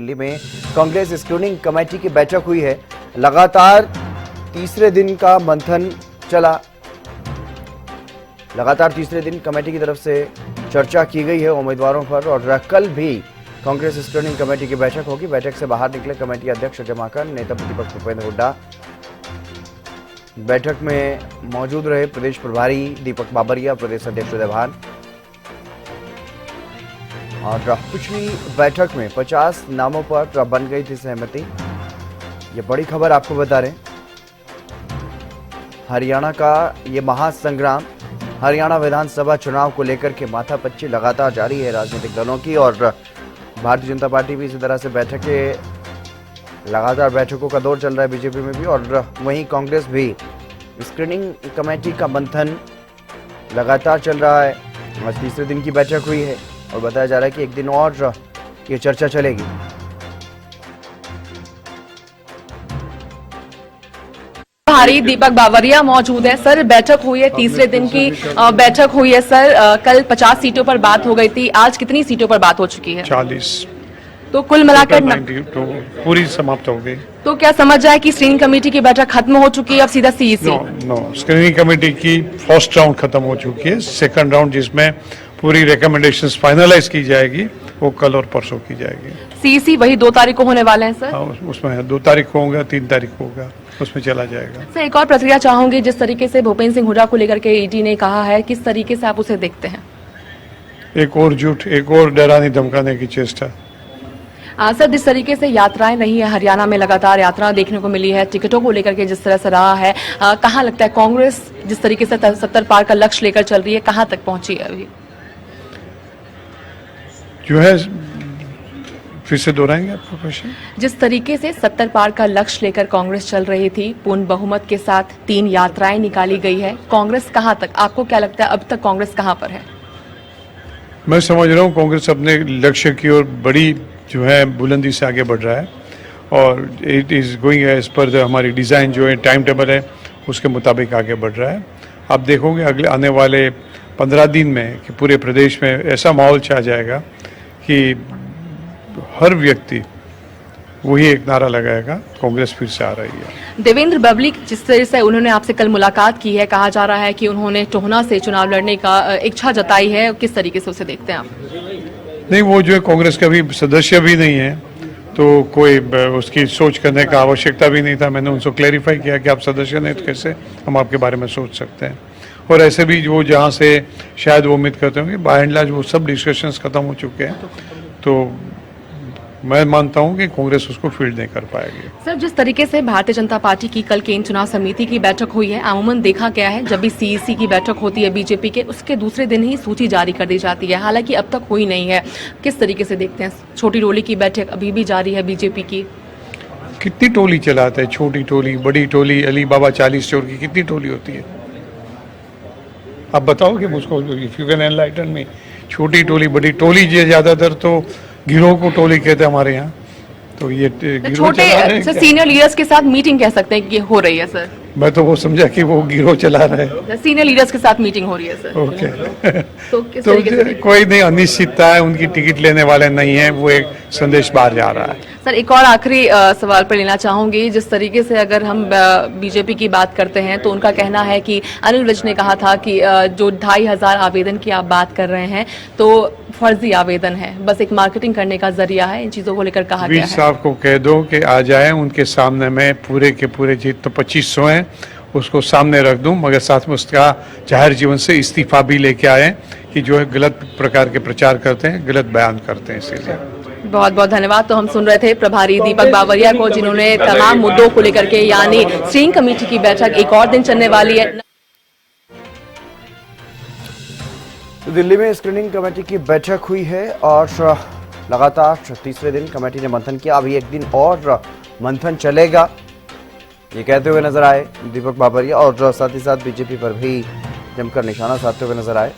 दिल्ली में Congress screening committee की बैठक हुई है। लगातार तीसरे दिन का मंथन चला। लगातार तीसरे दिन कमेटी की तरफ से चर्चा की गई है उम्मीदवारों पर और कल भी कांग्रेस स्क्रीनिंग कमेटी की बैठक होगी। बैठक से बाहर निकले कमेटी अध्यक्ष अजय माकन, नेता प्रतिपक्ष भूपेंद्र हुड्डा। बैठक में मौजूद रहे प्रदेश प्रभारी दीपक बाबरिया, प्रदेश अध्यक्ष उदय भान। और पिछली बैठक में 50 नामों पर बन गई थी सहमति। ये बड़ी खबर आपको बता रहे हैं। हरियाणा का ये महासंग्राम, हरियाणा विधानसभा चुनाव को लेकर के माथापच्ची लगातार जारी है राजनीतिक दलों की और भारतीय जनता पार्टी भी इसी तरह से लगातार बैठकों का दौर चल रहा है बीजेपी में भी। और वहीं कांग्रेस भी स्क्रीनिंग कमेटी का मंथन लगातार चल रहा है। आज तीसरे दिन की बैठक हुई है और बताया जा रहा है कि एक दिन और ये चर्चा चलेगी। प्रभारी दीपक बाबरिया मौजूद है। सर, बैठक हुई है, तीसरे दिन की बैठक हुई है। सर, कल 50 सीटों पर बात हो गई थी, आज कितनी सीटों पर बात हो चुकी है? 40। तो कुल मिलाकर 90 तो पूरी समाप्त हो गई। तो क्या समझ जाए कि स्क्रीनिंग कमेटी की बैठक खत्म हो चुकी है, अब सीधा सीईसी? नो, स्क्रीनिंग कमेटी की फर्स्ट राउंड खत्म हो चुकी है। सेकंड राउंड जिसमें पूरी रिकमेंडेशंस फाइनलाइज की जाएगी वो कल और परसों की जाएगी। सीईसी वही 2 तारीख को होने वाले हैं सर? हाँ, उसमें 2 तारीख को होगा, 3 तारीख को होगा, उसमें चला जाएगा। सर, एक और प्रतिक्रिया चाहूंगी, जिस तरीके से भूपेंद्र सिंह हुड्डा को लेकर के ईडी ने कहा है, किस तरीके से आप उसे देखते हैं? एक और झूठ, एक और डराने धमकाने की चेष्टा। सर, जिस तरीके से यात्राएं रही है हरियाणा में, लगातार यात्रा देखने को मिली है, टिकटों को लेकर के जिस तरह से रहा है, कहाँ लगता है कांग्रेस जिस तरीके से 70 पार का लक्ष्य लेकर चल रही है, कहाँ तक पहुंची है अभी? जो है, फिर से दोहराएंगे आपका क्वेश्चन? जिस तरीके से 70 पार का लक्ष्य लेकर कांग्रेस चल रही थी, पूर्ण बहुमत के साथ 3 यात्राएं निकाली गई है, कांग्रेस कहाँ तक, आपको क्या लगता है अब तक कांग्रेस कहाँ पर है? मैं समझ रहा हूँ कांग्रेस अपने लक्ष्य की ओर बड़ी जो है बुलंदी से आगे बढ़ रहा है और it is going as per हमारी डिज़ाइन जो है, टाइम टेबल है, उसके मुताबिक आगे बढ़ रहा है। आप देखोगे अगले आने वाले 15 दिन में कि पूरे प्रदेश में ऐसा माहौल छा जाएगा कि हर व्यक्ति वही एक नारा लगाएगा, कांग्रेस फिर से आ रही है। देवेंद्र बबली, जिस तरह से उन्होंने आपसे कल मुलाकात की है, कहा जा रहा है कि उन्होंने टोहना से चुनाव लड़ने का इच्छा जताई है, किस तरीके से उसे देखते हैं आप? नहीं, वो जो है कांग्रेस का भी सदस्य भी नहीं है, तो कोई उसकी सोच करने का आवश्यकता भी नहीं था। मैंने उनको क्लैरिफाई किया कि आप सदस्य नहीं तो कैसे हम आपके बारे में सोच सकते हैं। और ऐसे भी वो जहाँ से शायद वो उम्मीद करते होंगे, बाय एंड लार्ज वो सब डिस्कशंस खत्म हो चुके हैं, तो मैं मानता हूं कि कांग्रेस उसको फील्ड नहीं कर पाएगी। सर, जिस तरीके से भारतीय जनता पार्टी की कल केंद्रीय चुनाव समिति की बैठक हुई है, अमूमन देखा गया है जब भी सीईसी की बैठक होती है बीजेपी के, उसके दूसरे दिन ही सूची जारी कर दी जाती है, हालांकि अब तक हुई नहीं है। किस तरीके से देखते हैं? छोटी टोली की बैठक अभी भी जारी है बीजेपी की। कितनी टोली चलाते हैं? छोटी टोली, बड़ी टोली, अली बाबा 40 चोर की कितनी टोली होती है? आप बताओगे मुझको, if you can enlighten me. छोटी टोली, बड़ी टोली, ये ज्यादातर तो गिरोह को टोली कहते हैं हमारे यहाँ। तो ये छोटे सीनियर लीडर्स के साथ मीटिंग कह सकते हैं कि हो रही है सर? मैं तो वो समझा कि वो गिरोह चला रहे हैं। सीनियर लीडर्स के साथ मीटिंग हो रही है सर? ओके। तो किस तरीके से? कोई नहीं, अनिश्चितता है, उनकी टिकट लेने वाले नहीं है, वो एक संदेश बाहर जा रहा है। सर, एक और आखिरी सवाल पर लेना चाहूंगी, जिस तरीके से अगर हम बीजेपी की बात करते हैं तो उनका कहना है कि अनिल विज ने कहा था कि जो 2500 आवेदन की आप बात कर रहे हैं तो फर्जी आवेदन है, बस एक मार्केटिंग करने का जरिया है, इन चीजों को लेकर कहा गया है। विज साहब को कह दो कि आ जाए, उनके सामने में पूरे के पूरे जितने 2500 हैं उसको सामने रख दूं, मगर साथ में उसका जाहिर जीवन से इस्तीफा भी लेके आए कि जो है गलत प्रकार के प्रचार करते हैं, गलत बयान करते हैं। इसीलिए बहुत बहुत धन्यवाद। तो हम सुन रहे थे प्रभारी दीपक बाबरिया को, जिन्होंने तमाम मुद्दों को लेकर के, यानी स्क्रीनिंग कमेटी की बैठक एक और दिन चलने वाली है। तो दिल्ली में स्क्रीनिंग कमेटी की बैठक हुई है और लगातार तीसरे दिन कमेटी ने मंथन किया। अभी एक दिन और मंथन चलेगा, ये कहते हुए नजर आए दीपक बाबरिया और साथ ही साथ बीजेपी पर भी जमकर निशाना साधते हुए नजर आए।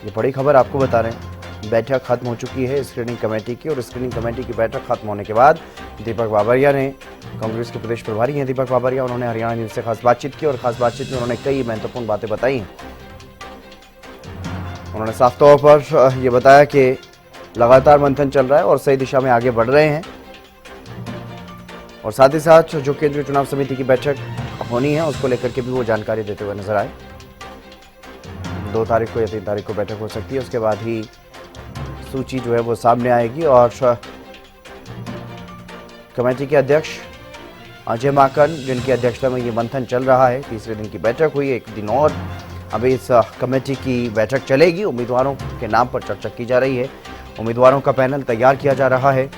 ये बड़ी खबर आपको बता रहे हैं। बैठक खत्म हो चुकी है स्क्रीनिंग कमेटी की और स्क्रीनिंग कमेटी की बैठक खत्म होने के बाद दीपक बाबरिया ने, कांग्रेस के प्रदेश प्रभारी हैं दीपक बाबरिया, उन्होंने हरियाणा न्यूज से खास बातचीत की और खास बातचीत में उन्होंने कई महत्वपूर्ण बातें बताई। उन्होंने साफ तौर पर ये बताया कि लगातार मंथन चल रहा है और सही दिशा में आगे बढ़ रहे हैं। और साथ ही साथ जो केंद्रीय चुनाव समिति की बैठक होनी है उसको लेकर के भी वो जानकारी देते हुए नजर आए। 2 तारीख को या 3 तारीख को बैठक हो सकती है, उसके बाद ही सूची जो है वो सामने आएगी। और कमेटी के अध्यक्ष अजय माकन, जिनकी अध्यक्षता में ये मंथन चल रहा है, तीसरे दिन की बैठक हुई। एक दिन और अभी इस कमेटी की बैठक चलेगी। उम्मीदवारों के नाम पर चर्चा की जा रही है, उम्मीदवारों का पैनल तैयार किया जा रहा है।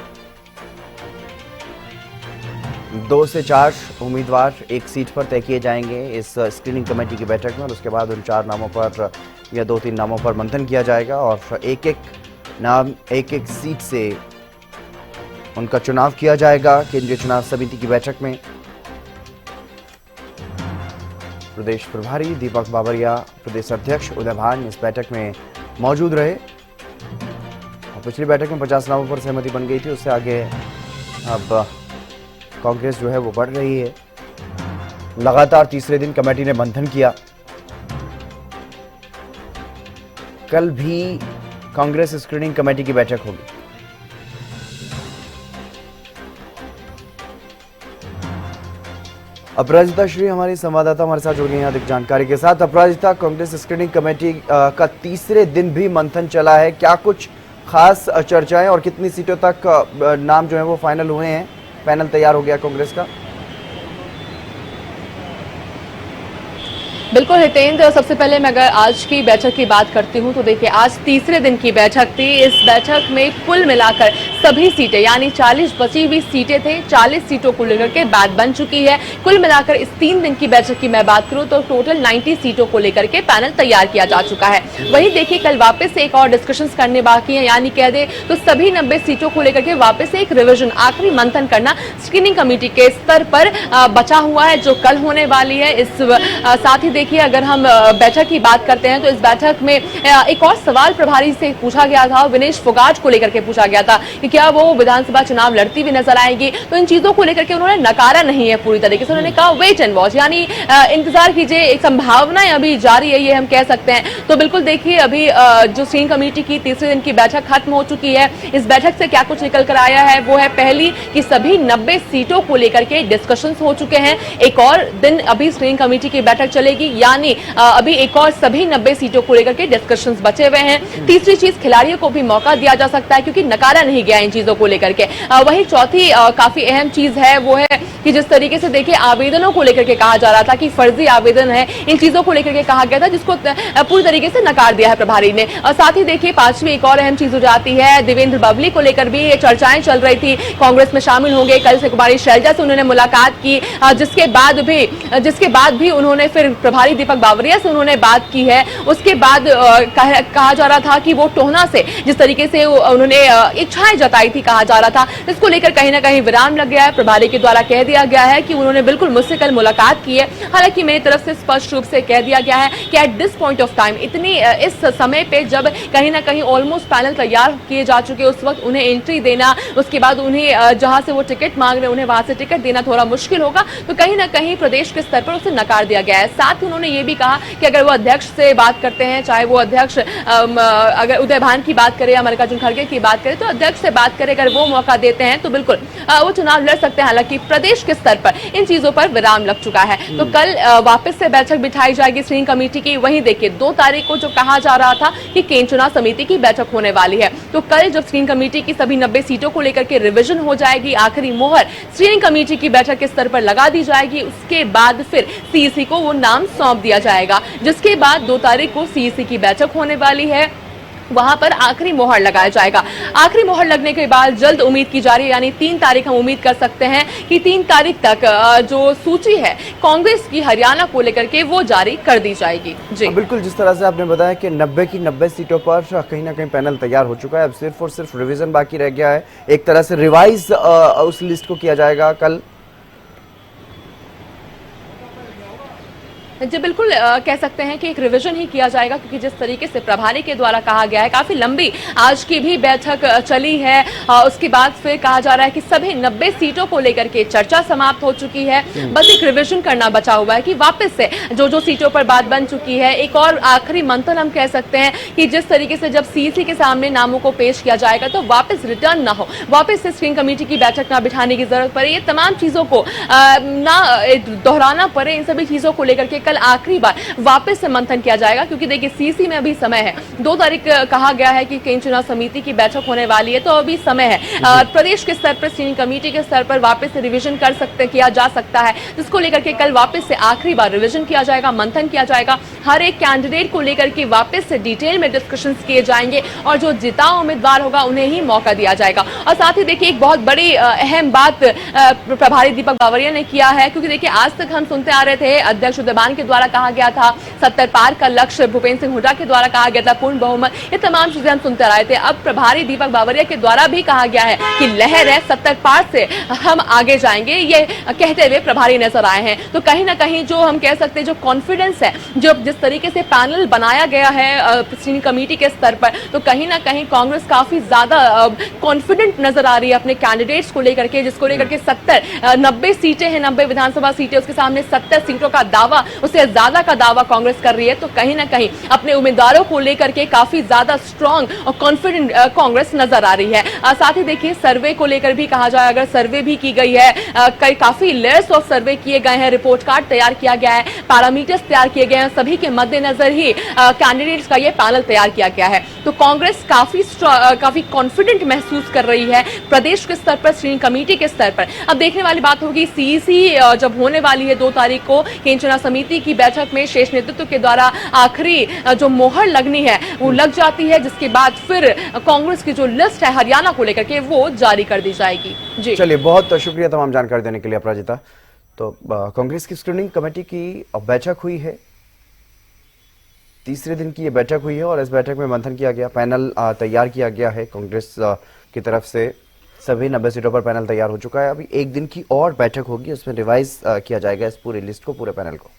2 से 4 उम्मीदवार एक सीट पर तय किए जाएंगे इस स्क्रीनिंग कमेटी की बैठक में, और उसके बाद उन 4 नामों पर या 2-3 नामों पर मंथन किया जाएगा और एक-एक नाम, एक-एक सीट से उनका चुनाव किया जाएगा केंद्रीय चुनाव समिति की बैठक में। प्रदेश प्रभारी दीपक बाबरिया, प्रदेश अध्यक्ष उदय भान इस बैठक में मौजूद रहे। और पिछली बैठक में 50 नामों पर सहमति बन गई थी, उससे आगे अब कांग्रेस जो है वो बढ़ रही है। लगातार तीसरे दिन कमेटी ने मंथन किया। कल भी कांग्रेस स्क्रीनिंग कमेटी की बैठक होगी। अपराजिता श्री हमारी संवाददाता हमारे साथ जुड़ गई हैं अधिक जानकारी के साथ। अपराजिता, कांग्रेस स्क्रीनिंग कमेटी का तीसरे दिन भी मंथन चला है, क्या कुछ खास चर्चाएं और कितनी सीटों तक नाम जो है वो फाइनल हुए हैं, पैनल तैयार हो गया कांग्रेस का? बिल्कुल हितेंद्र, सबसे पहले मैं अगर आज की बैठक की बात करती हूं तो देखिए आज तीसरे दिन की बैठक थी। इस बैठक में कुल मिलाकर सभी सीटें यानी 40 बची हुई सीटें थे, 40 सीटों को लेकर के बात बन चुकी है। कुल मिलाकर इस 3 दिन की बैठक की मैं बात करूं तो टोटल 90 सीटों को लेकर के पैनल तैयार किया जा चुका है। वहीं देखिए कल वापस से एक और डिस्कशन करने बाकी है, यानी कह दे तो सभी 90 सीटों को लेकर के वापस से एक रिविजन, आखिरी मंथन करना स्क्रीनिंग कमेटी के स्तर पर बचा हुआ है, जो कल होने वाली है। इस साथ ही देखिए अगर हम बैठक की बात करते हैं तो इस बैठक में एक और सवाल प्रभारी से पूछा गया था, विनेश फोगाट को लेकर के पूछा गया था कि क्या वो विधानसभा चुनाव लड़ती हुई नजर आएंगी। तो इन चीजों को लेकर के उन्होंने नकारा नहीं है पूरी तरीके से। उन्होंने कहा वेट एंड वॉच, यानी इंतजार कीजिए, एक संभावनाएं अभी जारी है, ये हम कह सकते हैं। तो बिल्कुल देखिए अभी जो स्क्रीनिंग कमेटी की तीसरे दिन की बैठक खत्म हो चुकी है। इस बैठक से क्या कुछ निकल कर आया है वो है पहली कि सभी 90 सीटों को लेकर के डिस्कशन हो चुके हैं। एक और दिन अभी स्क्रीनिंग कमेटी की बैठक चलेगी, यानी अभी एक और सभी 90 सीटों को लेकर के डिस्कशंस बचे हुए हैं। तीसरी चीज, खिलाड़ियों को भी मौका दिया जा सकता है क्योंकि नकारा नहीं गया इन चीजों को लेकर के। वही चौथी काफी अहम चीज है वो है कि जिस तरीके से देखिए आवेदनों को लेकर के कहा जा रहा था कि फर्जी आवेदन है, इन चीजों को लेकर के कहा गया था, जिसको पूरी तरीके से नकार दिया है प्रभारी ने। और साथ ही देखिए पांचवी एक और अहम चीज हो जाती है, देवेंद्र बबली को लेकर भी ये चर्चाएं चल रही थी, कांग्रेस में शामिल होंगे। कल से कुमारी शैलजा से उन्होंने मुलाकात की, जिसके बाद भी उन्होंने फिर प्रभारी दीपक बावरिया से उन्होंने बात की है। उसके बाद कहा जा रहा था कि वो टोहना से जिस तरीके से उन्होंने इच्छाएं जताई थी, कहा जा रहा था, इसको लेकर कहीं ना कहीं विराम लग गया है। प्रभारी के द्वारा कह दिया गया है कि उन्होंने बिल्कुल मुझसे कल मुलाकात की है। हालांकि मेरी तरफ से स्पष्ट रूप से कह दिया गया है कि at this point of time, इस समय पे जब कहीं ना कहीं ऑलमोस्ट पैनल तैयार किए जा चुके, उस वक्त उन्हें एंट्री देना, उसके बाद उन्हें जहां से वो टिकट मांग रहे उन्हें वहां से टिकट देना थोड़ा मुश्किल होगा। तो कहीं ना कहीं प्रदेश के स्तर पर उसे नकार दिया गया है। साथ ही उन्होंने ये भी कहा कि अगर वो अध्यक्ष से बात करते हैं, चाहे वो अध्यक्ष अगर उदय भान की बात करें या मल्लिकार्जुन खड़गे की बात करें, तो अध्यक्ष से बात करें, अगर वो मौका देते हैं तो बिल्कुल वो चुनाव लड़ सकते हैं। हालांकि प्रदेश के स्तर पर इन चीजों पर विराम लग चुका है। तो कल वापस से बैठक बिठाई जाएगी स्क्रीनिंग कमेटी की। वहीं देखिए 2 तारीख को जो कहा जा रहा था कि केंद्रीय चुनाव समिति की बैठक होने वाली है, तो कल जब स्क्रीनिंग कमेटी की सभी 90 सीटों को लेकर के रिविजन हो जाएगी, आखिरी मोहर स्क्रीनिंग कमेटी की बैठक के स्तर पर लगा दी जाएगी, उसके बाद फिर सीईसी को वो नाम सौंप दिया जाएगा, जिसके बाद 2 तारीख को सीईसी की बैठक होने वाली है। वहां पर आखिरी मोहर लगाया जाएगा। आखिरी मोहर लगने के बाद जल्द उम्मीद की जा रही है, यानी 3 तारीख हम उम्मीद कर सकते हैं कि 3 तारीख तक जो सूची है कांग्रेस की हरियाणा को लेकर के वो जारी कर दी जाएगी। जी बिल्कुल, जिस तरह से आपने बताया कि 90 की 90 सीटों पर कहीं ना कहीं पैनल तैयार हो चुका है, अब सिर्फ और सिर्फ रिवीजन बाकी रह गया है। एक तरह से रिवाइज उस लिस्ट को किया जाएगा कल। जी बिल्कुल, कह सकते हैं कि एक रिवीजन ही किया जाएगा, क्योंकि जिस तरीके से प्रभारी के द्वारा कहा गया है, काफी लंबी आज की भी बैठक चली है। उसके बाद फिर कहा जा रहा है कि सभी 90 सीटों को लेकर के चर्चा समाप्त हो चुकी है, बस एक रिवीजन करना बचा हुआ है कि वापस से जो सीटों पर बात बन चुकी है, एक और आखिरी मंथन हम कह सकते हैं कि जिस तरीके से जब सीसी के सामने नामों को पेश किया जाएगा तो वापस रिटर्न ना हो, वापस से स्क्रीनिंग कमेटी की बैठक ना बिठाने की जरूरत पड़े, ये तमाम चीजों को ना दोहराना पड़े, इन सभी चीजों को लेकर के कल आखिरी बार वापस से मंथन किया जाएगा। क्योंकि देखिए सीसी में अभी समय है, 2 तारीख कहा गया है कि केंद्रीय चुनाव समिति की बैठक होने वाली है, तो अभी समय है। प्रदेश के स्तर पर स्क्रीनिंग कमेटी के स्तर पर वापस से रिवीजन किया जा सकता है, जिसको लेकर के कल वापस से आखिरी बार रिवीजन किया जाएगा, मंथन किया जाएगा, हर एक कैंडिडेट को लेकर के वापस से डिटेल में डिस्कशन किए जाएंगे और जो जीता उम्मीदवार होगा उन्हें ही मौका दिया जाएगा। और साथ ही देखिए एक बहुत बड़ी अहम बात प्रभारी दीपक बावरिया ने किया है, क्योंकि देखिए आज तक हम सुनते आ रहे थे अध्यक्ष उदयमान के द्वारा कहा गया था 70 पार का लक्ष्य, भूपेंद्र सिंह हुड्डा के द्वारा कहा गया था पूर्ण बहुमत, ये तमाम चीजें हम सुनते आ रहे थे। अब प्रभारी दीपक बावरिया के द्वारा भी कहा गया है कि लहर है, 70 पार से हम आगे जाएंगे, ये कहते हुए प्रभारी नजर आए हैं। तो कहीं ना कहीं जो हम कह सकते हैं जो कॉन्फिडेंस है, जो जिस तरीके से पैनल बनाया गया है स्क्रीनिंग कमेटी के स्तर पर, तो कहीं ना कहीं कांग्रेस काफी ज्यादा कॉन्फिडेंट नजर आ रही है अपने कैंडिडेट्स को लेकर के, जिसको लेकर के 90 सीटें हैं, 90 विधानसभा सीटें, उसके सामने 70 सीटों का दावा, उससे ज्यादा का दावा कांग्रेस कर रही है। तो कहीं ना कहीं अपने उम्मीदवारों को लेकर के काफी ज्यादा स्ट्रांग और कॉन्फिडेंट कांग्रेस नजर आ रही है। साथ ही देखिए सर्वे को लेकर भी कहा जाए, अगर सर्वे भी की गई है, कई काफी लेयर्स ऑफ सर्वे किए गए हैं, रिपोर्ट कार्ड तैयार किया गया है, पैरामीटर्स तैयार किए गए हैं, सभी के मद्देनजर ही कैंडिडेट्स का ये पैनल तैयार किया गया है। तो कांग्रेस काफी कॉन्फिडेंट महसूस कर रही है प्रदेश के स्तर पर, स्क्रीनिंग कमेटी के स्तर पर। अब देखने वाली बात होगी सीईसी जब होने वाली है 2 तारीख को केंद्रीय चुनाव समिति की बैठक में शेष नेतृत्व के द्वारा आखिरी जो मोहर लगनी है वो लग जाती है, जिसके बाद फिर कांग्रेस की जो लिस्ट है हरियाणा को लेकर के वो जारी कर दी जाएगी। जी चलिए, बहुत शुक्रिया तमाम जानकारी देने के लिए अपराजिता। तो कांग्रेस की स्क्रीनिंग कमेटी की बैठक हुई है, तीसरे दिन की ये बैठक हुई है और इस बैठक में मंथन किया गया, पैनल तैयार किया गया है कांग्रेस की तरफ से, सभी 90 सीटों पर पैनल तैयार हो चुका है। अभी एक दिन की और बैठक होगी, उसमें रिवाइज किया जाएगा इस पूरी लिस्ट को, पूरे पैनल को।